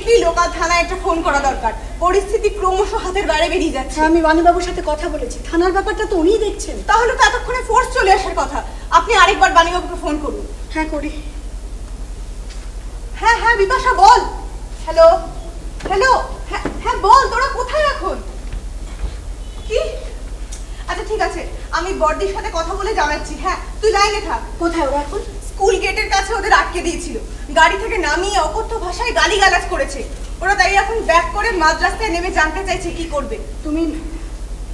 Immediately local থানায় একটা phone করা দরকার। পরিস্থিতি ক্রমশ হাতের বাইরে বেরিয়ে যাচ্ছে। আমি বাণীবাবুর সাথে কথা বলেছি, থানার ব্যাপারটা তো উনিই দেখছেন। তাহলে তো এতক্ষণে ফোর্স চলে আসার কথা। আপনি আরেকবার বাণীবাবুকে ফোন করুন। হ্যাঁ করি। হ্যাঁ হ্যাঁ বিপাশা বল। হ্যালো হ্যালো, হ্যাঁ হ্যাঁ বল, তোরা কোথায় এখন? কি? আচ্ছা ঠিক আছে, আমি বড়দির সাথে কথা বলে জানাচ্ছি। হ্যাঁ তুই লাইনে থাক। কোথায় ওরা এখন? স্কুল গেটের কাছে ওদের আটকে দিয়েছিল, গাড়ি থেকে নামিয়ে অকথ্য ভাষায় গালিগালাজ করেছে। ওরা তাই এখন ব্যাক করে মাঝ রাস্তায় নেমে জানতে চাইছে কি করবে।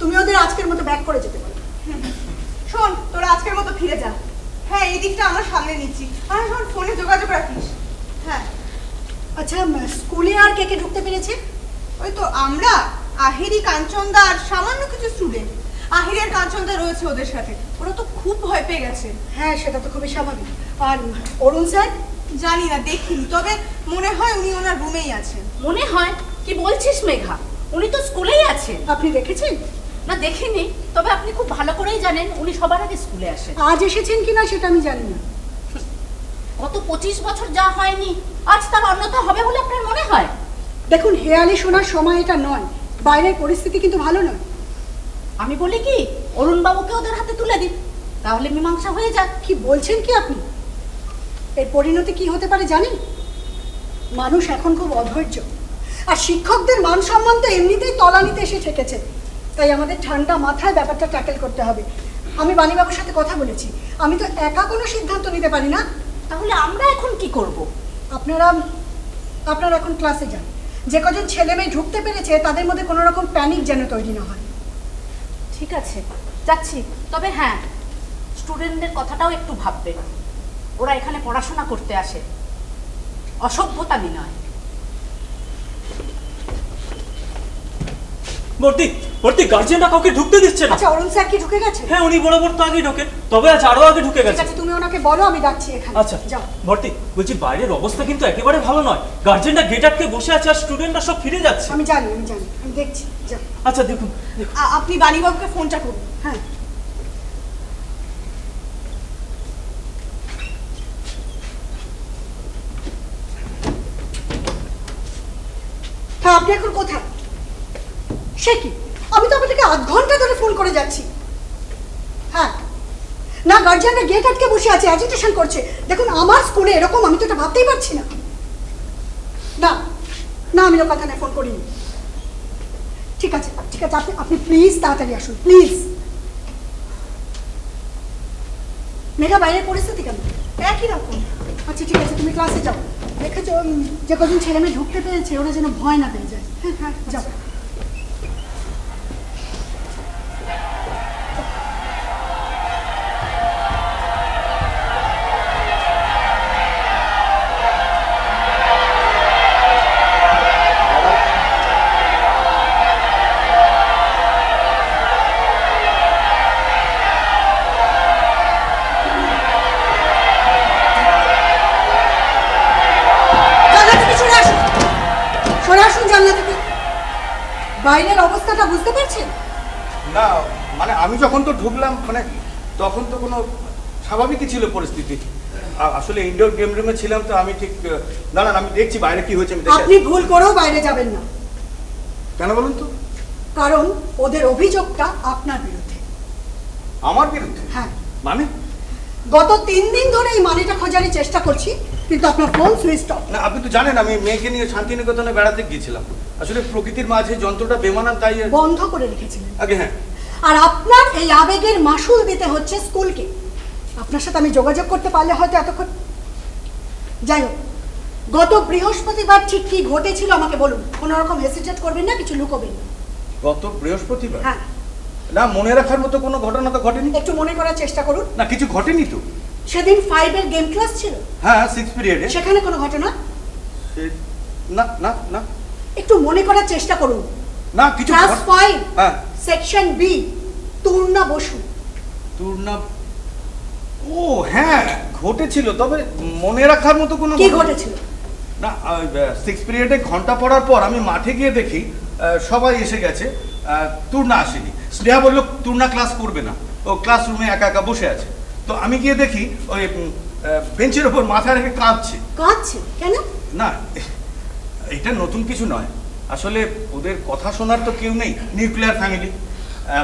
তুমি ওদের আজকের মতো ব্যাক করে যেতে পারো। শোন, তোরা আজকের মতো ফিরে যা। হ্যাঁ এই দিকটা আমরা সামনে নিচ্ছি। আর শোন, ফোনে যোগাযোগ রাখিস। হ্যাঁ আচ্ছা, স্কুলে আর কে কে ঢুকতে পেরেছে? ওই তো আমরা, আহিরি, কাঞ্চনদা আর সামান্য কিছু স্টুডেন্ট। আহিরি আর কাঞ্চনদা রয়েছে ওদের সাথে। ওরা তো খুব ভয় পেয়ে গেছে। হ্যাঁ সেটা তো খুবই স্বাভাবিক। আর অরুণ স্যার? জানি না, দেখিনি, তবে মনে হয় উনি ওনার রুমেই আছেন। মনে হয়? কি বলছিস মেঘা? উনি তো স্কুলেই আছেন। আপনি দেখেছেন? না দেখিনি, তবে আপনি খুব ভালো করেই জানেন উনি সবার আগে স্কুলে আসেন। আজ এসেছেন কিনা সেটা আমি জানি না। গত 25 বছর যা হয়নি আজ তার অন্যথা হবে বলে আপনার মনে হয়? দেখুন, হেয়ালি শোনার সময় এটা নয়। বাইরের পরিস্থিতি কিন্তু ভালো নয়। আমি বলি কি, অরুণ বাবুকে ওদের হাতে তুলে দিন, তাহলে মীমাংসা হয়ে যাক। কি বলছেন কি আপনি? এর পরিণতি কি হতে পারে জানেন? মানুষ এখন খুব অধৈর্য, আর শিক্ষকদের মান সম্মান তো এমনিতেই তলানিতে এসে ঠেকেছে। তাই আমাদের ঠান্ডা মাথায় ব্যাপারটা ট্যাকেল করতে হবে। আমি বাণীবাবুর সাথে কথা বলেছি, আমি তো একা কোনো সিদ্ধান্ত নিতে পারি না। তাহলে আমরা এখন কি করব? আপনারা এখন ক্লাসে যান। যে কজন ছেলে মেয়ে ঢুকতে পেরেছে তাদের মধ্যে কোনো রকম প্যানিক যেন তৈরি না হয়। ঠিক আছে, যাচ্ছি। তবে হ্যাঁ, স্টুডেন্টদের কথাটাও একটু ভাববে। ওরা এখানে পড়াশোনা করতে আসে, অসভ্যতামি নয়। ভর্তি গার্জিয়ানরা কাউকে ঢুকতে দিচ্ছে না। আচ্ছা, অরুণ স্যার কি ঢুকে গেছে? হ্যাঁ উনি বরাবর তো আগে ঢোকেন, তবে আজ আরো আগে ঢুকে ঠিক গেছে। আছে, তুমি ওনাকে বলো, আমি ডাকছি এখানে। আচ্ছা যাও। ভর্তি, বলছি বাইরের অবস্থা কিন্তু একেবারে ভালো নয়। গার্জিয়ানরা গেট আটকে বসে আছে আর স্টুডেন্টরা সব ফিরে যাচ্ছে। আমি জানি, আমি দেখছি। যাও। আচ্ছা দেখুন। আপনি বাণীবাবুকে ফোনটা করুন। হ্যাঁ হ্যাঁ, আপনি এখন কোথায়? সে কি, আমি তো আপনাকে আধ ঘন্টা ধরে ফোন করে যাচ্ছি। হ্যাঁ না, গার্জিয়ানরা গেট আটকে বসে আছে, অ্যাজিটেশন করছে। দেখুন, আমার স্কুলে এরকম আমি তো এটা ভাবতেই পারছি না। না না, আমি লোকাল থানায় ফোন করিনি। ঠিক আছে আপনি প্লিজ তাড়াতাড়ি আসুন, প্লিজ। মেঘা, বাইরের পরিস্থিতি কেন? একই রকম। আচ্ছা ঠিক আছে, তুমি ক্লাসে যাও। দেখেছো যে কদিন ছেলে মেয়ে ঢুকতে পেরেছে ওরা যেন ভয় না পেয়ে যায়। হ্যাঁ হ্যাঁ, যাও। বাইরের অবস্থাটা বুঝতে পারছেন? না মানে আমি যখন তো ঢুকলাম, মানে তখন তো কোনো স্বাভাবিকই ছিল পরিস্থিতি। আসলে ইনডোর গেম রুমে ছিলাম, তো আমি ঠিক দাঁড়ান, আমি দেখছি বাইরে কি হয়েছে। আপনি ভুল করেও বাইরে যাবেন না। কেন বলুন তো? কারণ ওদের অভিযোগটা আপনার বিরুদ্ধে। আমার বিরুদ্ধে? হ্যাঁ। মানে? গত 3 দিন ধরে এই মানিটা খোঁজার চেষ্টা করছি, কিন্তু আপনার ফোন সুইচ অফ। না, আপনি তো জানেন আমি মেয়েকে নিয়ে শান্তিনিকেতনে বেড়াতে গিয়েছিলাম। আসলে প্রকৃতির মাঝে যন্ত্রটা বেমানান, তাই বন্ধ করে রেখেছিলেন। আগে। হ্যাঁ। আর আপনার এই আবেগের মাসুল দিতে হচ্ছে স্কুলকে। আপনার সাথে আমি যোগাযোগ করতে পারলে হয়তো এতক্ষণ। যাই হোক, গত বৃহস্পতিবার ঠিক কি ঘটেছিল আমাকে বলুন। কোনো রকম হেসিটেট করবেন না, কিছু লুকোবেন না। গত বৃহস্পতিবার? হ্যাঁ। না, মনে রাখার মতো কোনো ঘটনা তো ঘটেনি। একটু মনে করার চেষ্টা করুন। না, কিছু ঘটেনি তো। সেদিন 5 এর গেম ক্লাস ছিল। হ্যাঁ, 6 পিরিয়ডে। সেখানে কোনো ঘটনা? না না না। একটু মনে করার চেষ্টা করুন। না, কিছু ক্লাস 5, হ্যাঁ, সেকশন বি, তুর্না বসু। তুর্না? ও হ্যাঁ, ঘটেছিল, তবে মনে রাখার মতো কোনো। কি ঘটেছিল? না, 6 পিরিয়ডে ঘন্টা পড়ার পর আমি মাঠে গিয়ে দেখি সবাই এসে গেছে, তুর্না আসেনি। স্নেহা বলল তুর্না ক্লাস করবে না, ও ক্লাসরুমে একা একা বসে আছে। তো আমি গিয়ে দেখি ওই বেঞ্চের ওপর মাথা রেখে কাঁদছে। কাঁদছে কেন? না, এটা নতুন কিছু নয়, আসলে ওদের কথা শোনার তো কেউ নেই, নিউক্লিয়ার ফ্যামিলি,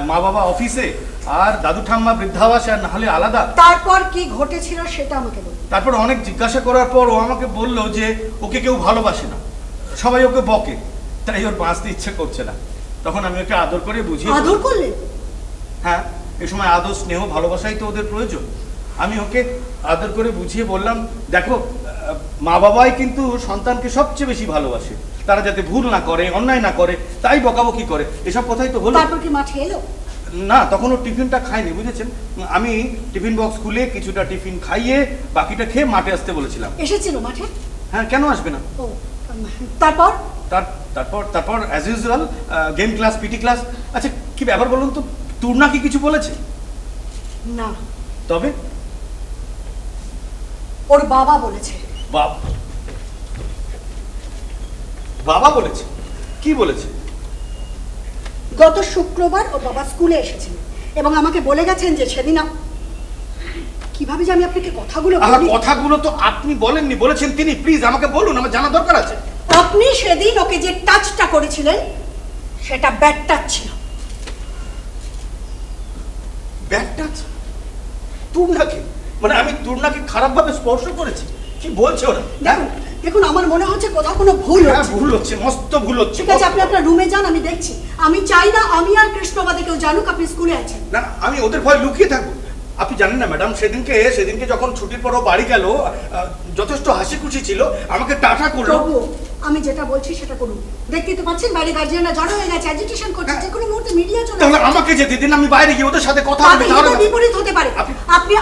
মা বাবা অফিসে আর দাদু ঠাম্মা বৃদ্ধাবাসে, আর নাহলে আলাদা। তারপর কি ঘটেছিল সেটা আমাকে বলুন। তারপর অনেক জিজ্ঞাসা করার পর ও আমাকে বলল যে ওকে কেউ ভালোবাসে না, সবাই ওকে বকে, তাই ওর বাঁচতে ইচ্ছে করছে না। তখন আমি ওকে আদর করে বুঝিয়ে আদর করলে? হ্যাঁ, এ সময় আদর স্নেহ ভালোবাসাই তো ওদের প্রয়োজন। আমি ওকে আদর করে বুঝিয়ে বললাম, দেখো মা বাবাই কিন্তু সন্তানকে সবচেয়ে বেশি ভালোবাসে, তারা যাতে ভুল না করে, অন্যায় না করে, তাই বকাবকি করে, এসব কথাই তো হলো। তারপর কি মাঠে এলো? না, তখন ও টিফিনটা খায়নি, বুঝেছেন। আমি টিফিন বক্স খুলে কিছুটা টিফিন খাইয়ে বাকিটা খেয়ে মাঠে আসতে বলেছিলাম। এসেছিল মাঠে? হ্যাঁ, কেন আসবে না। ও, তারপর? তারপর তারপর as usual game class, PT class. আচ্ছা, কি ব্যাপার বলুন তো, তুর্না কি কিছু বলেছে? না। তবে ওর বাবা বলেছে। বাবা বলেছে? কি বলেছে? গত শুক্রবার ওর বাবা স্কুলে এসেছিল এবং আমাকে বলে গেছেন যে সেদিন কিভাবে যে আমি আপনাকে কথাগুলো বলি। কথাগুলো তো আপনি বলেননি, বলেছেন তিনি। প্লিজ আমাকে বলুন, আমার জানা দরকার আছে। আপনি সেদিন ওকে যে টাচটা করেছিলেন সেটা ব্যাড টাচ ছিল। Bad touch? তুর্নাকে? মানে আমি তুর্নাকে খারাপভাবে স্পর্শ করেছি? কি বলছে ওরা? দেখুন, আমার মনে হচ্ছে কোথাও কোনো ভুল হচ্ছে। ভুল হচ্ছে, মস্ত ভুল হচ্ছে। ঠিক আছে, আপনি আপনার রুমে যান, আমি দেখছি। আমি চাই না আমি আর কৃষ্ণবাদে কেউ জানুক আপনি স্কুলে আছেন। না, আমি ওদের ভয় লুকিয়ে থাকবো। আপনি জানেন না ম্যাডাম, সেদিনকে যখন ছুটির পর বাড়ি গেল, যথেষ্ট হাসি খুশি ছিল, আমাকে টাটা করলো। আমি যেটা বলছি সেটা করুন। দেখতেই তো পাচ্ছেন বাইরে গার্জিয়ানরা জড়ো হয়ে গেছে, অ্যাজিটেশন করছে, যে কোনো মুহূর্তে মিডিয়া চলে তাহলে আমাকে যেতে দিন, আমি বাইরে গিয়ে ওদের সাথে কথা বলি। তাহলে বিপরীত হতে পারে।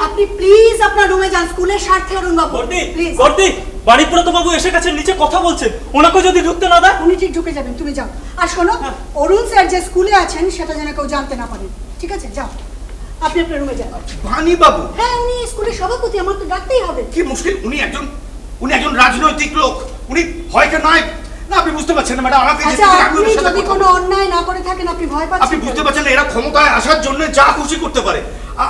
আপনি প্লিজ আপনার রুমে যান, স্কুলের স্বার্থে অরুণ বাবু প্লিজ। বর্দি, বাড়িপুরতো বাবু এসে গেছেন, নিচে কথা বলছেন, ওনাকে যদি ঢুকতে না দেয়। উনি ঠিক ঢুকে যাবেন, তুমি যাও। আর শোনো, অরুণ স্যার যে স্কুলে আছেন সেটা যেন কেউ জানতে না পারে, ঠিক আছে? যাও, আপনি আপনার রুমে যান। ভানি বাবু? হ্যাঁ, উনি স্কুলের সভাপতি, আমার তো ডাকতেই হবে। কি মুশকিল, উনি একজন রাজনৈতিক লোক, উনি হয় কি নয় না, আপনি বুঝতে পারছেন না ম্যাডাম। আমাকে আচ্ছা, আপনি যদি কোনো অন্যায় না করে থাকেন আপনি ভয় পাচ্ছেন? আপনি বুঝতে পারছেন না, এরা ক্ষমতায় আসার জন্য যা খুশি করতে পারে।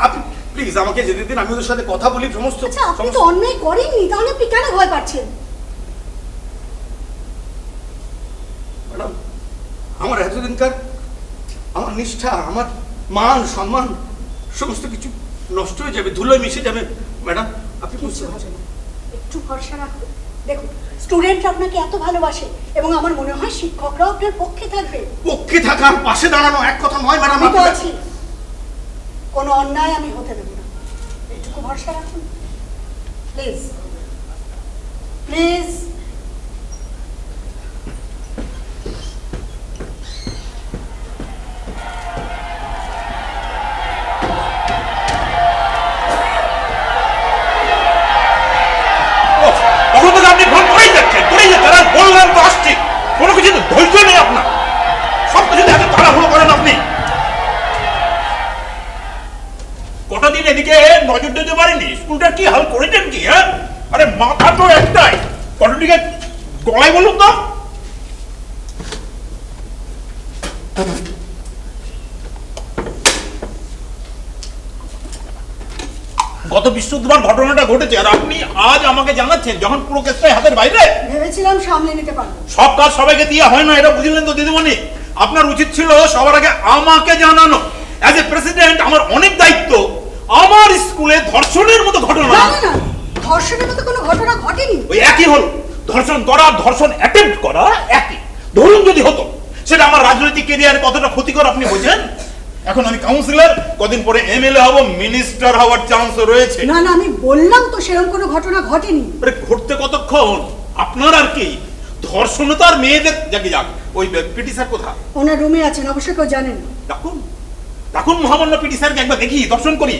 আপনি প্লিজ আমাকে যেতে দিন, আমি ওদের সাথে কথা বলি। সমস্ত আচ্ছা, আপনি তো অন্যায় করেননি, তাহলে আপনি কেন ভয় পাচ্ছেন? ম্যাডাম, আমার এতদিনকার আমার নিষ্ঠা, আমার মান সম্মান সমস্ত কিছু নষ্ট হয়ে যাবে, ধুলোয় মিশে যাবে ম্যাডাম। আপনি বুঝতে পারছেন না। একটু ভরসা রাখুন। দেখুন, স্টুডেন্টরা আপনাকে এত ভালোবাসে এবং আমার মনে হয় শিক্ষকরাও আপনার পক্ষে থাকবে। পক্ষে থাকার পাশে দাঁড়ানো এক কথা নয় ম্যাডাম। আমি তো আছি, কোনো অন্যায় আমি হতে দেব না, এইটুকু ভরসা রাখুন প্লিজ প্লিজ। আপনি ভুল করেই যাচ্ছেন, করেই যাচ্ছেন। আর বললাম তো আসছি, কোনো কিছু ধৈর্য নেই আপনার, সব কিছুতে এত তাড়াহুড়ো করেন আপনি। কটা দিন এদিকে নজর দিতে পারেনি, স্কুলটা কি হাল করেছেন কি? হ্যাঁ, আরে মাথা তো একটাই, কটা দিকে গলায় বলুন তো। গত বৃহস্পতিবার ঘটনাটা ঘটেছে আর আপনি আজ আমাকে জানাচ্ছেন, যখন পুরো কেসটাই হাতের বাইরে। ভেবেছিলাম সামলে নিতে পারবো। সব কাজ সবাইকে দিয়ে হয় না, এটা বুঝলেন তো দিদিমণি? আপনার উচিত ছিল সবার আগে আমাকে জানানো। অ্যাজ এ প্রেসিডেন্ট আমার অনেক দায়িত্ব। আমার স্কুলে ধর্ষণের মতো ঘটনা। না না না, ধর্ষণের মতো কোনো ঘটনা ঘটেনি। ওই একই হলো, ধর্ষণ করা, ধর্ষণ অ্যাটেম্প্ট করা একই। ধরুন যদি হতো, সেটা আমার রাজনৈতিক ক্যারিয়ারে কতটা ক্ষতিকর আপনি বোঝেন? এখন আমি কাউন্সিলর, কদিন পরে এমএলএ হব, মিনিস্টার হওয়ার চান্স রয়েছে। না না, আমি বললাম তো সেরকম কোনো ঘটনা ঘটেনি। আরে ঘটতে কতক্ষণ আপনার আর কি? ধর্ষণ তো আর মেয়েদের জাগে যাক। ওই পিটি স্যার কোথায়? ওনার রুমে আছেন, অবশ্য কেউ জানেন না। ডাকুন মহামান্য পিটি স্যারকে, একবার দেখি, দর্শন করি।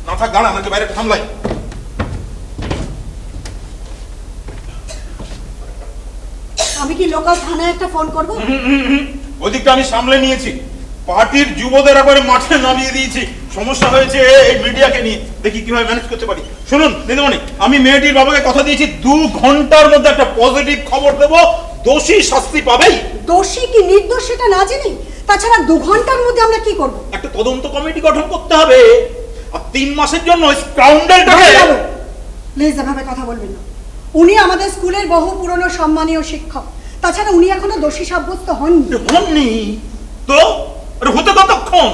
না থাক, দাঁড়া, আমাকে বাইরে থামলাই। আমি কি লোকাল থানায় একটা ফোন করবো? ওদিকটা আমি সামলে নিয়েছি। পার্টির যুবদের একবারে মাঠে নামিয়ে দিয়েছি। সমস্যা হয়েছে এই মিডিয়াকে নিয়ে, দেখি কিভাবে ম্যানেজ করতে পারি। শুনুন দিদিমণি, আমি মেয়েটির বাবাকে কথা দিয়েছি 2 ঘন্টার মধ্যে একটা পজিটিভ খবর দেব, দোষী শাস্তি পাবেই। দোষী কি নির্দোষ সেটা না জানি, তাছাড়া 2 ঘন্টার মধ্যে আমরা কি করব? একটা তদন্ত কমিটি গঠন করতে হবে, আর 3 মাসের জন্য স্কাউন্ডারটাকে। প্লিজ এভাবে কথা বলবেন না। উনি আমাদের স্কুলের বহু পুরনো সম্মানীয় শিক্ষক, তাছাড়া উনি এখনো দোষী সাব্যস্ত হননি। হননি তো? আরে হতে কতক্ষণ?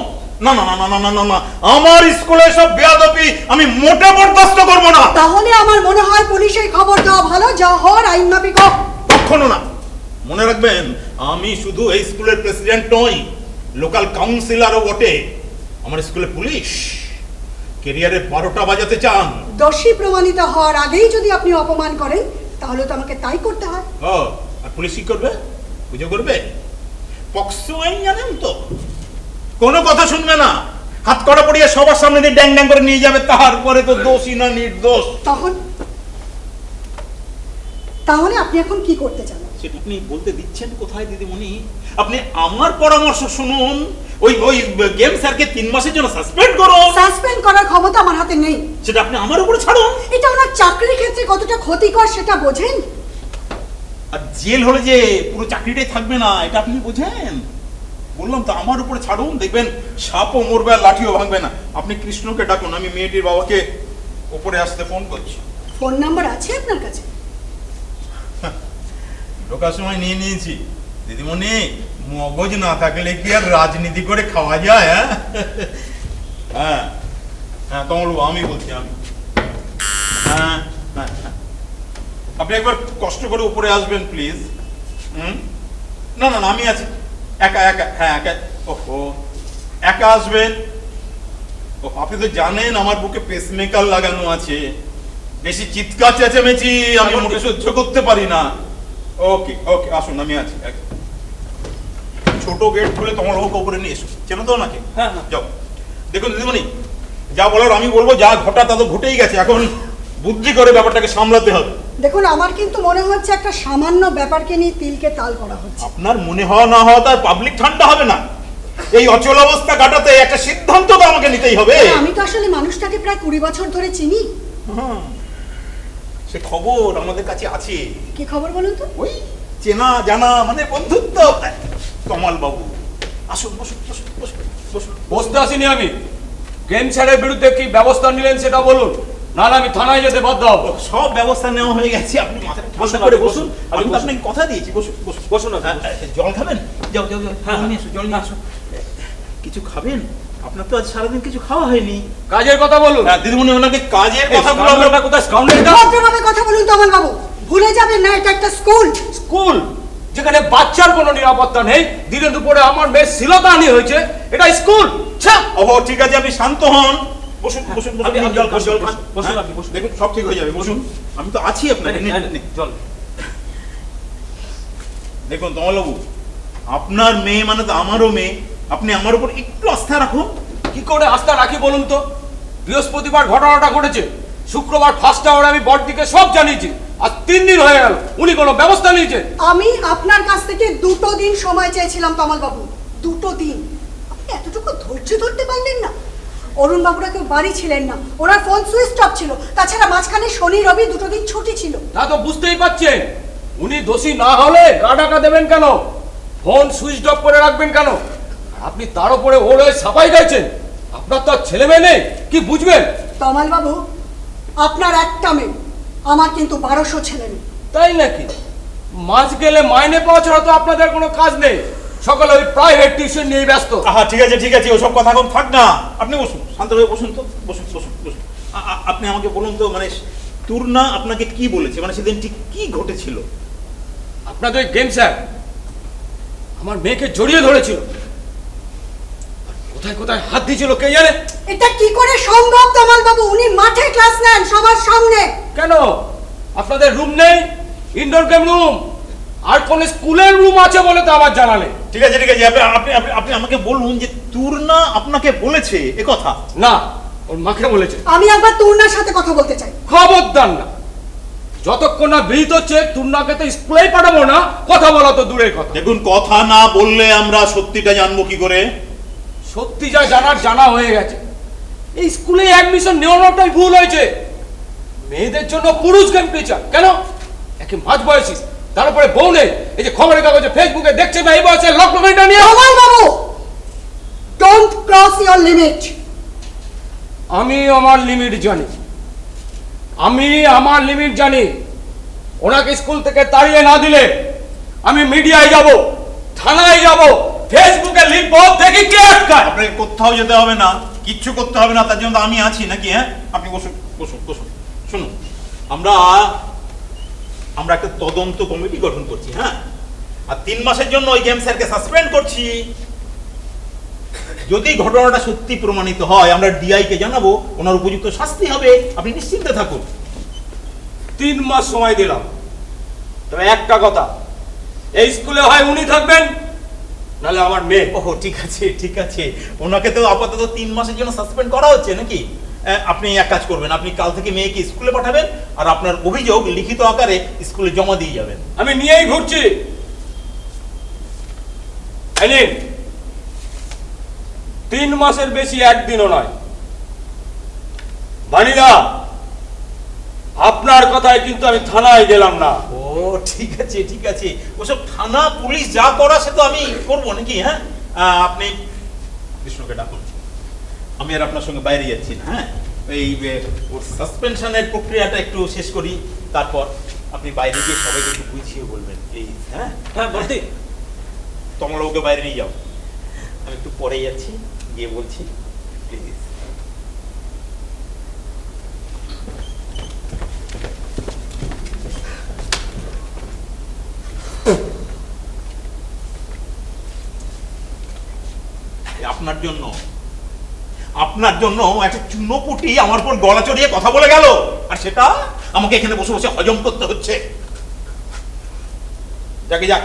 না না না না না না না, আমার স্কুলে সব বেয়াদবি আমি মোটে বরদাস্ত করব না। তাহলে আমার মনে হয় পুলিশের খবর দেওয়া ভালো, যা হওয়ার আইন মাফিক হোক। কখনো না। মনে রাখবেন, আমি শুধু এই স্কুলের প্রেসিডেন্ট নই, লোকাল কাউন্সিলরও বটে। আমার স্কুলে পুলিশ ক্যারিয়ারে 12টা বাজাতে চান। দোষী প্রমাণিত হওয়ার আগেই যদি আপনি অপমান করেন, তাহলে তো আমাকে তাই করতে হয়। ও, আর পুলিশ কি করবে? পুজো করবে? পক্সো আইন জানেন তো? কোনো কথা শুনবে না, হাত কড়া পড়িয়ে সবার সামনে দিয়ে ড্যাং ড্যাং করে নিয়ে যাবে, তারপরে তো দোষী না নির্দোষ। তাহলে আপনি এখন কি করতে চান? সেটা আপনি বলতে দিচ্ছেন কোথায় দিদিমণি? আপনি আমার পরামর্শ শুনুন। ওই ওই গেম স্যারকে 3 মাসের জন্য সাসপেন্ড করুন। সাসপেন্ড করার ক্ষমতা আমার হাতে নেই। সেটা আপনি আমার উপরে ছাড়ুন। এটা ওনার চাকরির ক্ষেত্রে কতটা ক্ষতিকর সেটা বোঝেন? আর জেল হলে যে পুরো চাকরিটাই থাকবে না, এটা আপনি বোঝেন? বললাম তো, আমার উপরে ছাড়ুন, দেখবেন সাপও মরবে আর লাঠিও ভাঙবে না। আপনি কৃষ্ণকে ডাকুন, আমি মেয়েটির বাবাকে উপরে আসতে ফোন করছি। ফোন নাম্বার আছে আপনার কাছে? ঢোকার সময় নিয়ে নিয়েছি। দিদিমণি, মগজ না থাকলে কি আর রাজনীতি করে খাওয়া যায়? হ্যাঁ হ্যাঁ, তোমার আমি বলছি, আমি। হ্যাঁ হ্যাঁ, আপনি একবার কষ্ট করে উপরে আসবেন প্লিজ। না না না, আমি আছি। একা একা, হ্যাঁ একা। ওহো, একা আসবেন? ও, আপনি তো জানেন আমার বুকে পেসমেকার লাগানো আছে। বেশি চিৎকার চেঁচামেচি আমি মোটে সহ্য করতে পারি না। ওকে ওকে, আসুন, আমি আছি। ছোট গেট খুলে তোমার ওকে উপরে নিয়ে এসো। চেনো তো নাকি? হ্যাঁ হ্যাঁ, যাও। দেখুন দিদিমণি, যা বলার আমি বলবো। যা ঘটা তা তো ঘটেই গেছে, এখন বুদ্ধি করে ব্যাপারটাকে সামলাতে হবে। দেখুন, আমার কিন্তু মনে হচ্ছে একটা সামান্য ব্যাপারকে নিয়ে তিলকে তাল করা হচ্ছে। আপনার মনে হওয়া না হওয়া তার পাবলিক ঠান্ডা হবে না। এই অচল অবস্থা কাটাতে একটা সিদ্ধান্ত তো আমাকে নিতেই হবে। আমি তো আসলে মানুষটাকে প্রায় 20 বছর ধরে চিনি। সে খবর আমাদের কাছে আছে। কি খবর বলুন তো? ওই চেনা জানা, মানে বন্ধুত্ব। কমল বাবু, আসুন, বসুন বসুন বসুন বসুন। বসতে আসিনি আমি। গেম স্যারের বিরুদ্ধে কি ব্যবস্থা নিলেন সেটা বলুন, নাহলে আমি থানায় যেতে বাধ্য হব। সব ব্যবস্থা নেওয়া হয়ে গেছে, আপনি মাথাটা ঠান্ডা করে বসুন। আমি তো আপনাকে কথা দিয়েছি, বসুন বসুন বসুন না। জল খাবেন? যাও যাও যাও, হ্যাঁ, জল নিয়ে এসো, জল নিয়ে এসো। কিছু খাবেন? আপনার তো আজ সারাদিন কিছু খাওয়া হয়নি। কাজের কথা বলুন। দিদিমণি, ওনাকে কাজের কথাগুলো আমরা কোথায় স্কাউন্ডার? ভদ্রভাবে কথা বলুন তমাল বাবু। ভুলে যাবেন না, এটা একটা স্কুল। স্কুল যেখানে বাচ্চার কোনো নিরাপত্তা নেই, দিনে দুপুরে আমার মেয়ে শ্লীলতাহানি হয়েছে, এটা স্কুল? ওহো, ঠিক আছে, আপনি শান্ত হন। বসুন বসুন বসুন, আপনি জল খান, জল খান। বসুন, হ্যাঁ, আপনি বসুন। দেখুন সব ঠিক হয়ে যাবে, বসুন। আমি তো আছি আপনার। জল। দেখুন কমলবাবু, আপনার মেয়ে মানে তো আমারও মেয়ে। আপনি আমার উপর একটু আস্থা রাখুন। কি করে আস্থা রাখি বলুন তো? বৃহস্পতিবার ঘটনাটা ঘটেছে, শুক্রবার ফার্স্ট আওয়ারে আমি বড়দিকে সব জানিয়েছি, আর 3 দিন হয়ে গেল, উনি কোনো ব্যবস্থা নিয়েছে? আমি আপনার কাছ থেকে 2 দিন সময় চেয়েছিলাম তমাল বাবু। 2 দিন। আপনি এতটুকু ধৈর্য ধরতে পারলেন না? অরুণ বাবুরা কেউ বাড়ি ছিলেন না, ওনার ফোন সুইচ অফ ছিল। তাছাড়া মাঝখানে শনি রবি 2 দিন ছুটি ছিল। তা তো বুঝতেই পারছেন, উনি দোষী না হলে গা ঢাকা দেবেন কেন? ফোন সুইচ অফ করে রাখবেন কেন? আপনি তার উপরে ওর হয়ে সাফাই গাইছেন। আপনার তো আর ছেলে মেয়ে নেই, কি বুঝবেন? তমাল বাবু, আপনার একটা মেয়ে, আমার কিন্তু 1200 ছেলে মেয়ে। তাই নাকি? মাস গেলে মাইনে পাওয়া ছাড়া তো আপনাদের কোনো কাজ নেই, সকালে ওই প্রাইভেট টিউশন নিয়ে ব্যস্ত। আহা, ঠিক আছে ঠিক আছে, ওসব কথা এখন থাক না। আপনি বসুন, শান্ত হয়ে বসুন তো, বসুন বসুন বসুন। আপনি আমাকে বলুন তো, মানে তুর্না আপনাকে কি বলেছে, মানে সেদিন ঠিক কি ঘটেছিল? আপনাদের ওই গেম স্যার আমার মেয়েকে জড়িয়ে ধরেছিল, কোথায় কোথায় হাত দিয়েছিল কে জানে। এটা কি করে সম্ভব তমাল বাবু? উনি মাঠে ক্লাস নেন সবার সামনে। কেন আপনাদের রুম নেই? ইনডোর গেম রুম আর কোন স্কুলের রুম আছে বলে তো আমার জানা নেই। ঠিক আছে ঠিক আছে, আপনি আপনি আপনি আমাকে বলুন যে তুর্না আপনাকে বলেছে এ কথা? না, ওর মাকে বলেছে। আমি একবার তুর্নার সাথে কথা বলতে চাই। খবরদার না, যতক্ষণ না বিহিত হচ্ছে তুর্নাকে তো স্কুলেই পাঠাবো না, কথা বলা তো দূরের কথা। দেখুন, কথা না বললে আমরা সত্যিটা জানবো কি করে? সত্যি যা জানার জানা হয়ে গেছে। এই স্কুলে অ্যাডমিশন নেওয়াটাই ভুল হয়েছে। মেয়েদের জন্য পুরুষ গেম টিচার কেন? একে মাঝ বয়সী, তার উপরে বউ নেই। এই যে খবরের কাগজে ফেসবুকে দেখছে না এই বয়সে লকমেন্টটা নিয়ে। তমাল বাবু, ডোন্ট ক্রস ইওর লিমিট। আমি আমার লিমিট জানি, আমি আমার লিমিট জানি। ওনাকে স্কুল থেকে তাড়িয়ে না দিলে আমি মিডিয়ায় যাব, থানায় যাব, ফেসবুকে লিখবো, দেখি কে আটকায়। আপনাকে কোথাও যেতে হবে না, কিচ্ছু করতে হবে না, তার জন্য তো আমি আছি নাকি? হ্যাঁ, আপনি বসুন বসুন বসুন। শুনুন, আমরা একটা তদন্ত কমিটি গঠন করছি। হ্যাঁ, আর 3 মাসের জন্য ওই গেম স্যারকে সাসপেন্ড করছি। যদি ঘটনাটা সত্যি প্রমাণিত হয় আমরা ডিআই কে জানাবো, ওনার উপযুক্ত শাস্তি হবে, আপনি নিশ্চিন্তে থাকুন। 3 মাস সময় দিলাম, তবে একটা কথা, এই স্কুলে হয় উনি থাকবেন, নাহলে আমার মেয়ে। ওহ, ঠিক আছে ঠিক আছে, ওনাকে তো আপাতত 3 মাসের জন্য সাসপেন্ড করা হচ্ছে নাকি? আপনি এক কাজ করবেন, আপনি কাল থেকে মেয়েকে স্কুলে পাঠাবেন, আর আপনার অভিযোগ লিখিত আকারে স্কুলে জমা দিয়ে যাবেন। আমি নিয়েই ঘুরছি। এই নিন, 3 মাসের বেশি একদিনও নয়। বানিদা, আপনার কথায় কিন্তু আমি থানায় গেলাম না। ও ঠিক আছে ঠিক আছে, ওসব থানা পুলিশ যা করা সে তো আমি করবো নাকি? হ্যাঁ, আপনি কৃষ্ণকে ডাকুন, আমি আর আপনার সঙ্গে বাইরে যাচ্ছি না। হ্যাঁ, এই ওর সাসপেনশনের প্রক্রিয়াটা একটু শেষ করি, তারপর আপনি বাইরে গিয়ে সবাইকে একটু বুঝিয়ে বলবেন প্লিজ। হ্যাঁ হ্যাঁ বর্দি, তোমরা ওকে বাইরে নিয়ে যাও, আমি একটু পরে যাচ্ছি, গিয়ে বলছি প্লিজ। আপনার জন্য একটা চুনোপুটি আমার উপর গলা চড়িয়ে কথা বলে গেল, আর সেটা আমাকে এখানে বসে বসে হজম করতে হচ্ছে। যাকে যাক,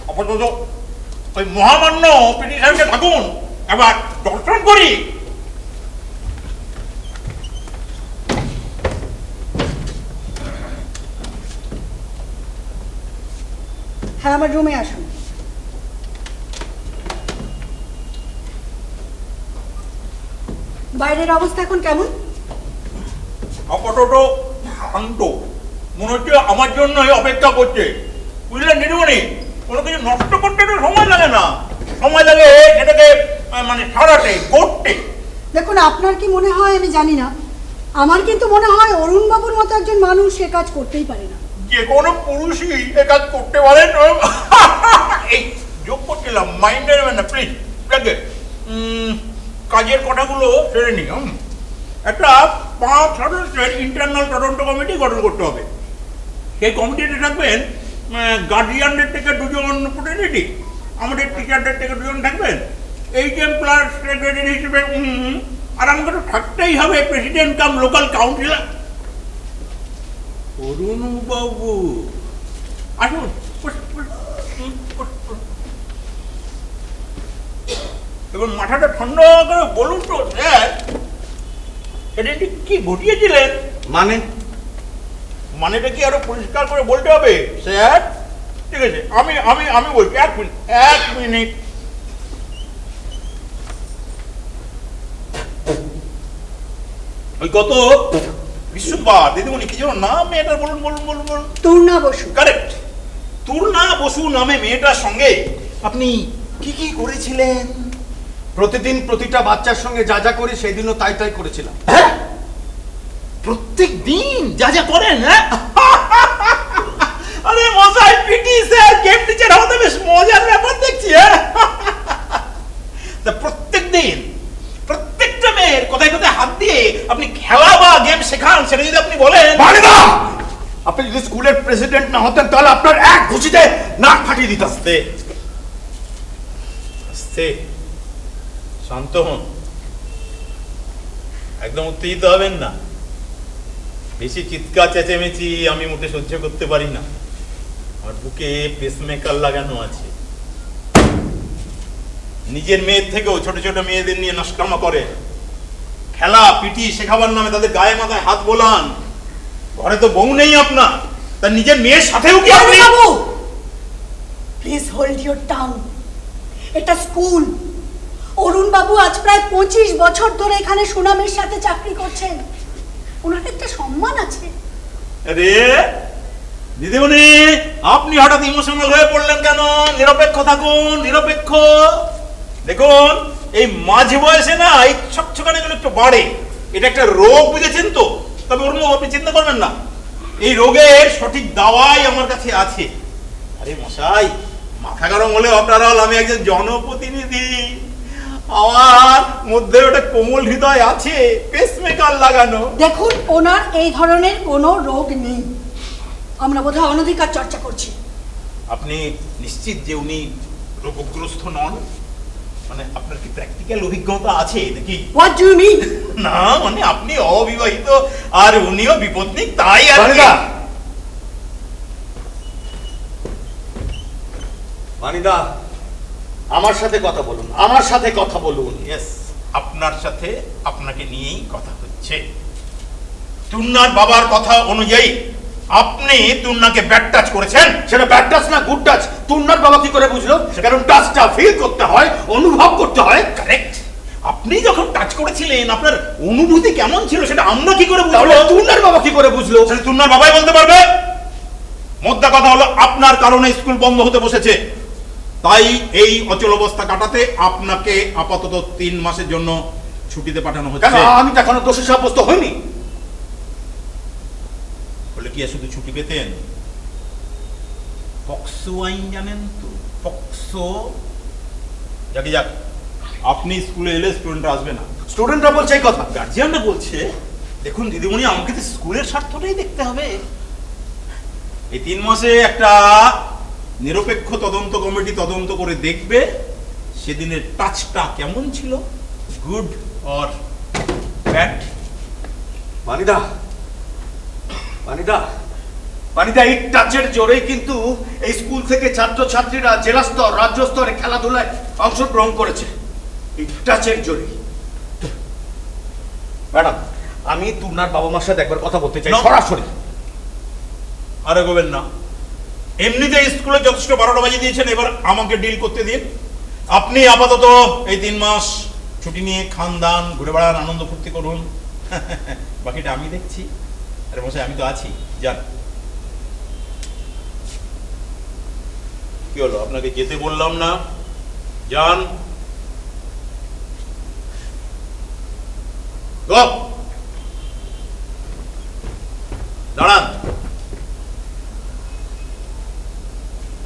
আপাতত ওই মহামান্য পিটি সাহেবকে থাকুন, এবার দর্শন করি। হ্যাঁ, আমার রুমে আসুন। বাইরের অবস্থা এখন কেমন? আপাতত শান্ত, মনে হচ্ছে আমার জন্য অপেক্ষা করছে। বুঝলেন নিরুমণি, কোনো কিছু নষ্ট করতে তো সময় লাগে না, সময় লাগে সেটাকে মানে সারাতে করতে। দেখুন, আপনার কি মনে হয় আমি জানি না, আমার কিন্তু মনে হয় অরুণবাবুর মতো একজন মানুষ সে কাজ করতেই পারে না। যে কোনো পুরুষই এ কাজ করতে পারেন। এই যোগ করছিলাম, মাইন্ডে নেবেন না প্লিজ। কাজের কথাগুলো সেরে নি। একটা 5 সদস্যের ইন্টারনাল তদন্ত কমিটি গঠন করতে হবে। সেই কমিটিতে থাকবেন গার্জিয়ানদের থেকে 2 জন প্রতিনিধি, আমাদের টিচারদের থেকে 2 জন থাকবেন, HM প্লাস সেক্রেটারি হিসেবে, আর আমাকে তো থাকতেই হবে প্রেসিডেন্ট কাম লোকাল কাউন্সিলর। অরুণ বাবু আসুন, এবার মাথাটা ঠান্ডা করে বলুন তো স্যার, এটা ঠিক কি ঘটিয়েছিলেন? মানেটা কি আরো পরিষ্কার করে বলতে হবে স্যার? ঠিক আছে, আমি আমি আমি বলছি, 1 মিনিট। ওই গত বিশ্ববার দিদিমণি কি যেন নাম মেয়েটার, বলুন বলুন বলুন বলুন। তুর্না বসু। কারেক্ট, তুর্না বসু নামে মেয়েটার সঙ্গে আপনি কি কি করেছিলেন? প্রতিদিন প্রতিটা বাচ্চার সঙ্গে যা যা করি সেই দিনও তাই তাই করেছিলাম। হ্যাঁ, প্রত্যেক দিন যা যা করেন? হ্যাঁ, আরে মশাই, পিটি স্যার গেম টিচার হতে বেশ মজার ব্যাপার দেখছি। হ্যাঁ, প্রত্যেক দিন প্রত্যেকটা মেয়ের কোথায় কোথায় হাত দিয়ে আপনি খেলা বা গেম শেখান, সেটা যদি আপনি বলেন। আপনি যদি স্কুলের প্রেসিডেন্ট না হতেন তাহলে আপনার এক ঘুষিতে নাক ফাটিয়ে দিতাম। আস্তে আস্তে, শান্ত হন, একদম উত্তেজিত হবেন না। বেশি চিৎকার চেঁচেমেচি আমি মোটে সহ্য করতে পারি না, আমার বুকে পেসমেকার লাগানো আছে। নিজের মেয়ের থেকেও ছোট ছোট মেয়েদের নিয়ে নষ্টামা করে, খেলা পিটি শেখাবার নামে তাদের গায়ে মাথায় হাত বোলান। ঘরে তো বউ নেই আপনার, তার নিজের মেয়ের সাথেও কি আপনি? বাবু, প্লিজ হোল্ড ইউর টাং। এটা স্কুল। অরুণ বাবু আজ প্রায় 25 বছর ধরে এখানে সুনামের সাথে চাকরি করছেন, ওনার একটা সম্মান আছে। আরে দিদিমণি, আপনি হঠাৎ ইমোশনাল হয়ে পড়লেন কেন? নিরপেক্ষ থাকুন, নিরপেক্ষ। দেখুন, এই মাঝ বয়সে না এই ছকছকানিগুলো একটু বাড়ে, এটা একটা রোগ, বুঝেছেন তো? তবে ওর আপনি চিন্তা করবেন না, এই রোগের সঠিক দাওয়াই আমার কাছে আছে। আরে মশাই, মাথা গরম হলে আপনার হল আমি একজন জনপ্রতিনিধি, আমার মধ্যে ওটা কোমল হৃদয় আছে, পেসমেকার লাগানো। দেখুন, ওনার এই ধরনের কোনো রোগ নেই। আমরা বোধহয় অনধিকার চর্চা করছি। আপনি নিশ্চিত যে উনি রোগগ্রস্ত নন? মানে আপনার কি প্র্যাকটিক্যাল অভিজ্ঞতা আছে নাকি? What do you mean? না মানে আপনি অবিবাহিত আর উনিও বিপত্নিক, তাই আর কি। বানিদা, বানিদা, আমার সাথে কথা বলুন, আমার সাথে কথা বলুন। ইয়েস, আপনার সাথে আপনাকে নিয়েই কথা হচ্ছে। টুন্নার বাবার কথা অনুযায়ী আপনি টুন্নাকে ব্যাড টাচ করেছেন। সেটা ব্যাড টাচ না গুড টাচ, তুন্নার বাবা কি করে বুঝলো? কারণ টাচটা ফিল করতে হয়, অনুভব করতে হয়। কারেক্ট। আপনি যখন টাচ করেছিলেন আপনার অনুভূতি কেমন ছিল সেটা আমরা কি করে তাহলে বুঝবো? তুন্নার বাবা কি করে বুঝলো? সেটা টুন্নার বাবাই বলতে পারবে। মোদ্দা কথা হলো আপনার কারণে স্কুল বন্ধ হতে বসেছে, তাই এই অচল অবস্থা কাটাতে আপনাকে আপাতত 3 মাসের জন্য ছুটিতে পাঠানো কেন, হচ্ছে। আমি তো এখনো দোষী সাব্যস্ত হইনি। বলে কি আর শুধু ছুটি পেতেন? পক্সো আইন জানেন তো? পক্সো। যাকে যাক, আপনি স্কুলে এলে স্টুডেন্টরা আসবে না। স্টুডেন্টরা বলছে এই কথা। গার্জিয়ানরা বলছে, দেখুন দিদিমণি, আমাকে তো স্কুলের স্বার্থটাই দেখতে হবে। এই 3 মাসে একটা নিরপেক্ষ তদন্ত কমিটি তদন্ত করে দেখবে সেদিনের টাচটা কেমন ছিল, গুড অর ব্যাড। বানিদা, বানিদা, বানিদা, এই টাচের জোরেই কিন্তু এই স্কুল থেকে ছাত্রছাত্রীরা জেলা স্তর, রাজ্য স্তরে খেলাধুলায় অংশগ্রহণ করেছে। এই টাচের জোরেই। ম্যাডাম, আমি তুন্নার বাবা মার সাথে একবার কথা বলতে চাই, না। সরাসরি। আর এগোবেন না। এমনিতে স্কুলে যথেষ্ট 12টা বাজিয়ে দিয়েছেন, এবার আমাকে ডিল করতে দিন। আপনি আপাতত এই 3 মাস ছুটি নিয়ে খান দান, ঘুরে বেড়ান, আনন্দ ফুর্তি করুন, বাকিটা আমি দেখছি। আরে মশাই, আমি তো আছি, যান। কি হলো, আপনাকে যেতে বললাম না? যান। গো, দাঁড়ান।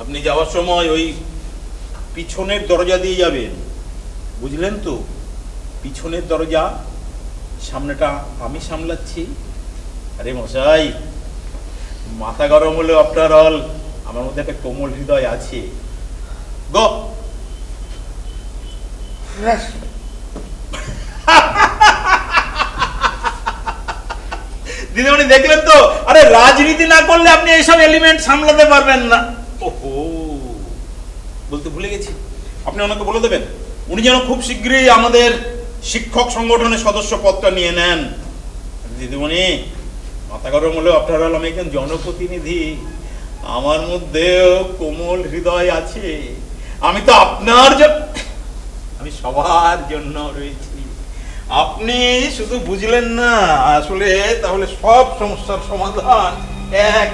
আপনি যাওয়ার সময় ওই পিছনের দরজা দিয়ে যাবেন, বুঝলেন তো? পিছনের দরজা, সামনেটা আমি সামলাচ্ছি। আরে মশাই, মাথা গরম হলে আপনার হল আমার মধ্যে একটা কোমল হৃদয় আছে। গো। দিদিমণি দেখলেন তো? আরে রাজনীতি না করলে আপনি এইসব এলিমেন্ট সামলাতে পারবেন না। ওহো, বলতে ভুলে গেছি, আপনি ওনাকে বলে দেবেন উনি যেন খুব শীঘ্রই আমাদের শিক্ষক সংগঠনের সদস্য পদটা নিয়ে নেন। দিদিমণি, মাথা গরম হলেও আপনার হল আমি একজন জনপ্রতিনিধি, আমার মধ্যেও কোমল হৃদয় আছে। আমি তো আপনার আমি সবার জন্য রয়েছি। আপনি শুধু বুঝলেন না, আসলে তাহলে সব সমস্যার সমাধান এক